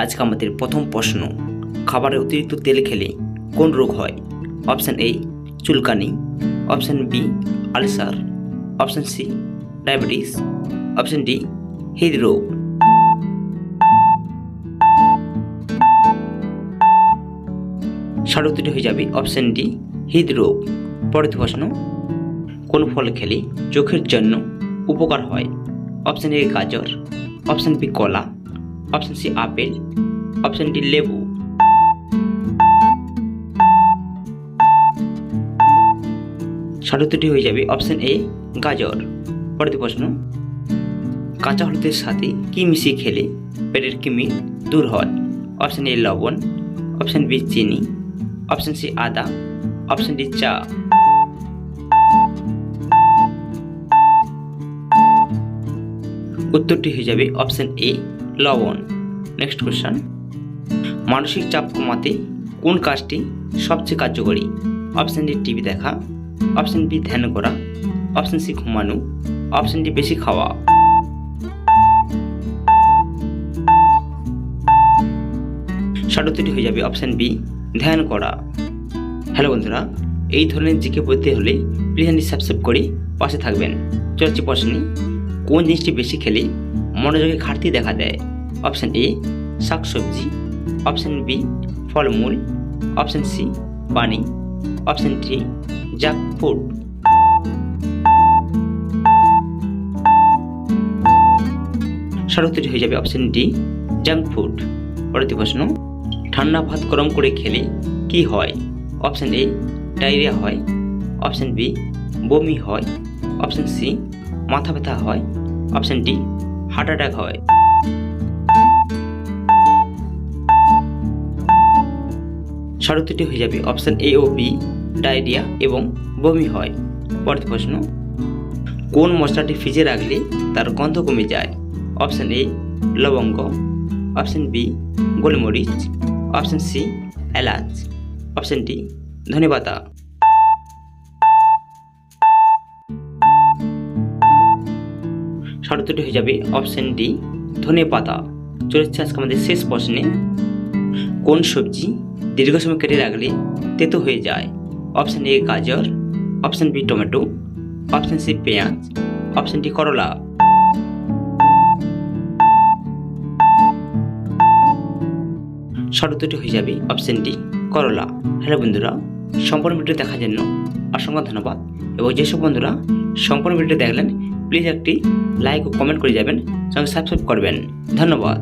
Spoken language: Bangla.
আজকে আমাদের প্রথম প্রশ্ন, খাবারে অতিরিক্ত তেল খেলে কোন রোগ হয়? অপশান এ চুলকানি, option B ulcer, option C diabetes, option D হৃদরোগ। সঠিক উত্তরটি হয়ে যাবে অপশান ডি হৃদরোগ। পরবর্তী প্রশ্ন, কোন ফল খেলে চোখের জন্য উপকার হয়? অপশান এ গাজর, অপশান বি কলা, option C apple, option D লেবু। সঠিক উত্তরটি হয়ে যাবে অপশান এ গাজর। পরবর্তী প্রশ্ন, কাঁচা হলুদের সাথে কি মিশিয়ে খেলে পেটের কৃমি দূর হয়? অপশান এ লবণ, অপশান বি চিনি, অপশান সি আদা, অপশান ডি চা। উত্তরটি হয়ে যাবে অপশান এ লবণ। নেক্সট কোশ্চেন, মানসিক চাপ কমাতে কোন কাজটি সবচেয়ে কার্যকরী? অপশান ডি টিভি দেখা, অপশান বি ধ্যান করা, অপশান সি ঘুমানো, অপশান ডি বেশি খাওয়া। সঠিক উত্তরটি হয়ে যাবে অপশান বি ধ্যান করা। হ্যালো বন্ধুরা, এই ধরনের জিকে পড়তে হলে প্লিজ সাবস্ক্রাইব করে পাশে থাকবেন। চলছে প্রশ্নে, কোন জিনিসটি বেশি খেলে মনোযোগে ঘাটতি দেখা দেয়? অপশান এ শাকসবজি, অপশান বি ফলমূল, অপশান সি পানি, অপশান ডি জাঙ্ক ফুড। সঠিক উত্তরটি হয়ে যাবে অপশান ডি জাঙ্ক ফুড। পরবর্তী প্রশ্ন, ঠান্ডা ভাত গরম করে খেলে কি হয়? অপশান এ ডায়রিয়া হয়, অপশান বি বমি হয়, অপশান সি মাথা ব্যথা হয়, অপশান ডি হার্ট অ্যাটাক হয়। সঠিক উত্তরটি হয়ে যাবে অপশান এ ও বি ডায়রিয়া এবং বমি হয়। পরবর্তী প্রশ্ন, কোন মশলাটি ফ্রিজে রাখলে তার গন্ধ কমে যায়? অপশান এ লবঙ্গ, অপশান বি গোলমরিচ, অপশান সি এলাচ, অপশান ডি ধনেপাতা। সঠিক উত্তরটি হয়ে যাবে অপশান ডি ধনেপাতা। চলেছে আজকে আমাদের শেষ প্রশ্নে, কোন সবজি দীর্ঘ সময় কেটে রাখলে তেতো হয়ে যায়? অপশান এ গাজর, option B tomato, option C পেঁয়াজ, অপশান ডি করলা। সঠিক উত্তরটি হয়ে যাবে অপশান ডি করলা। হ্যালো বন্ধুরা, সম্পূর্ণ ভিডিও দেখার জন্য অসংখ্য ধন্যবাদ। এবং যেসব বন্ধুরা সম্পূর্ণ ভিডিও দেখলেন প্লিজ একটি লাইক ও কমেন্ট করে যাবেন, সঙ্গে সাবস্ক্রাইব করবেন। ধন্যবাদ।